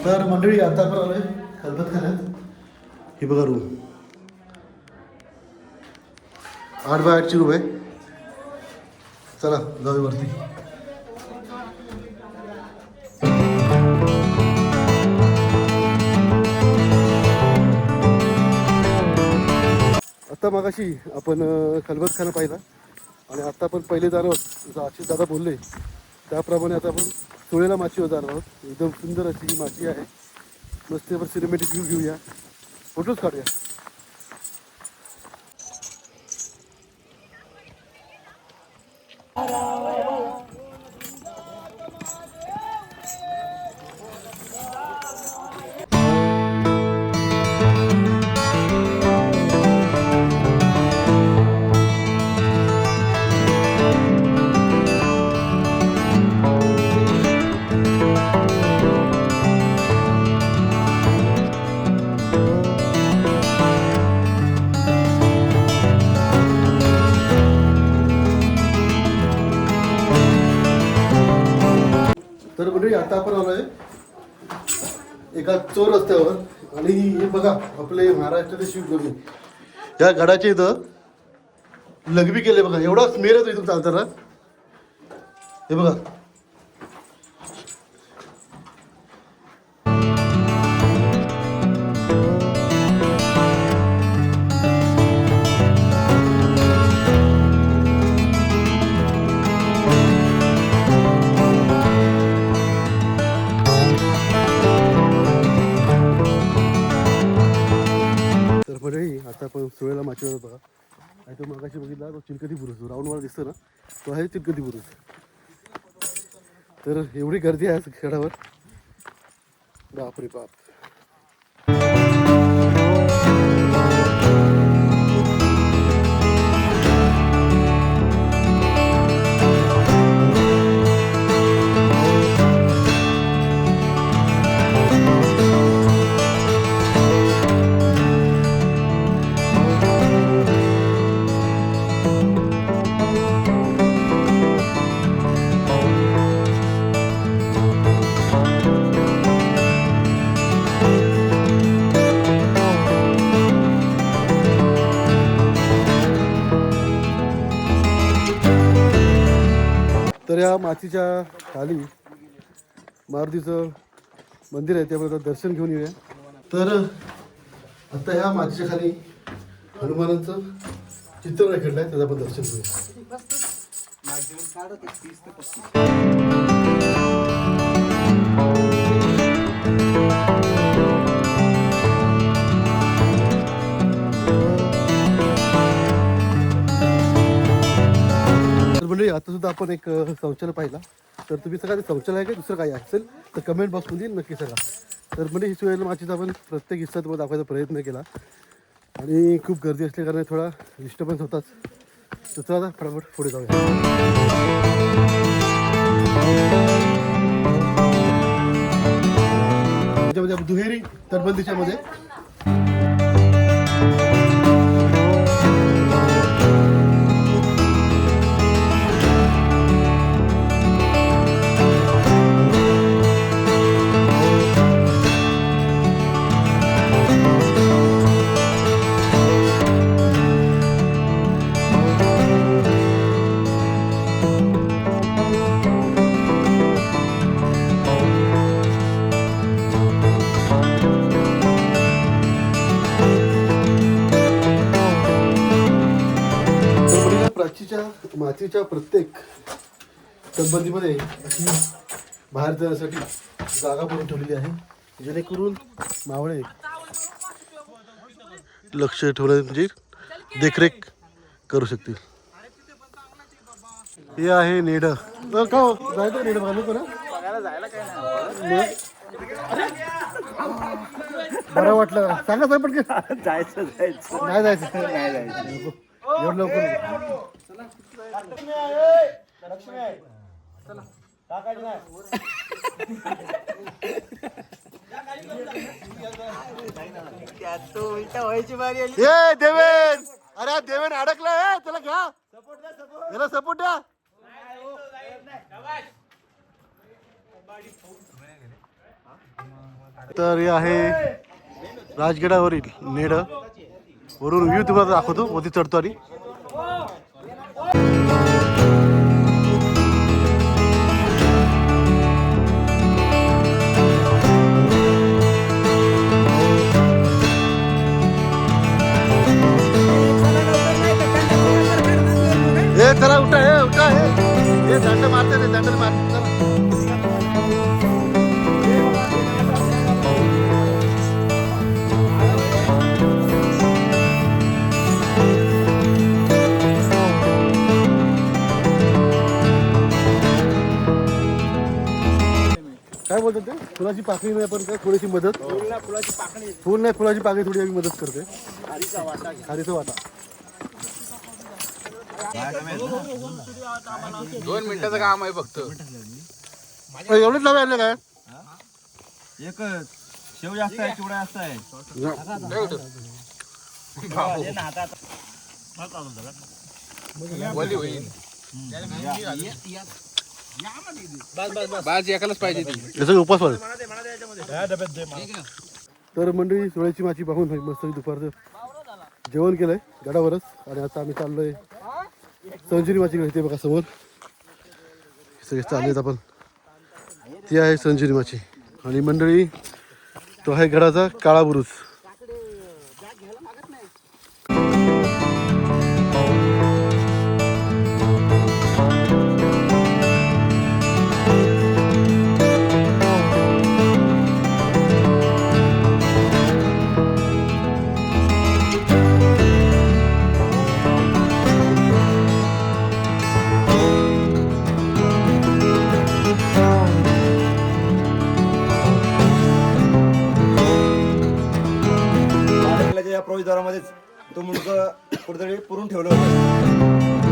तर मंडळी आता आपण आलोय खलबतखान्यात. ही बघा रूम 8x8ची रूम आहे. चला जाऊया वरती. आता मगाशी आपण खलबतखाना पाहिला आणि आता आपण पहिले जाणार आहोत, जसं आशिष दादा बोलले त्याप्रमाणे आता आपण सुळेला माचीवर जाणार आहोत. एकदम सुंदर अशी ही माची आहे. मस्त सिनेमॅटिक व्ह्यू घेऊया, फोटोज काढूया. तर म्हणजे आता आपण आलोय एका चोर रस्त्यावर आणि हे बघा आपले महाराष्ट्राचे शिवगुरू या गडाच्या इथं लघवी केले बघा. एवढा स्मेल येतो इथून चालताना. हे बघा आता आपण सुळेला माचीवर बघा. आणि तो मागाशी बघितला तो चिलकती बुरुज राऊंडवाला दिसतो ना, तो आहे चिलकती बुरुज. तर एवढी गर्दी आहे गडावर, बापरे बाप. तर या माचीच्या खाली मारुतीचं मंदिर आहे, त्यामुळे दर्शन घेऊन येऊया. तर आता ह्या माचीच्या खाली हनुमानांचं चित्र रेखाटलं आहे, त्याचं आपण दर्शन घेऊया. म्हणजे आता सुद्धा आपण एक शौचालय पाहिला. तर तुम्ही सगळं शौचालय आहे का दुसरं काही असेल तर कमेंट बॉक्समध्ये नक्की सांगा. तर म्हणजे ही सुळेला माचीचा आपण प्रत्येक हिस्सा तुम्हाला दाखवायचा प्रयत्न केला आणि खूप गर्दी असल्या कारणाने थोडा डिस्टर्बन्स होताच. तर चला फटाफट पुढे जाऊया. त्याच्यामध्ये आपण दुहेरी तटबंदीच्या मध्ये मातीच्या प्रत्येक तटबंदीमध्ये अशी बाहेर जाण्यासाठी जागा करून ठेवलेली आहे, जेणेकरून मावळे लक्ष ठेवलं म्हणजे देखरेख करू शकतील. हे आहे नेड. का जायचं नेड बघायला कोणा बरं वाटलं सांगा साहेब पण जायचं नाही जायचं नाही जायचं एवढं लवकर. देवेन, अरे देवेन अडकलाय, त्याला घ्या, त्याला सपोर्ट द्या. तर हे आहे राजगडावरील नेड, वरून व्ह्यू तुम्हाला दाखवतो, वरती चढतो आणि चला उठा उठा हे झंड मारते रे, झंड मारते. काय बोलतात ते, फुलाची पाकळी नाही पण काय थोडीशी मदत, फुल नाही फुलाची पाकळी थोडी आम्ही मदत करते. खारीचा वाटा 2 मिनिटाचं काम आहे फक्त. एवढंच लावा आणलं काय एकच शेव जास्त आहे, चिवडा जास्त आहे. वली होईल. बाज एकालाच पाहिजे ती. याचा उपास वाढेल. तर मंडळी सोळ्याची माची पाहून मस्त दुपारचं जेवण केलंय गडावरच, आणि आता आम्ही चाललोय संजिनी माची घ्यायची बघा समोर सगळे चाललेत आपण. ती आहे संजिनी माची, आणि मंडळी तो आहे गडाचा काळा बुरुज. या प्रवेशद्वारामध्येच तो मुलगा कुठेतरी पुरून ठेवलं होतं.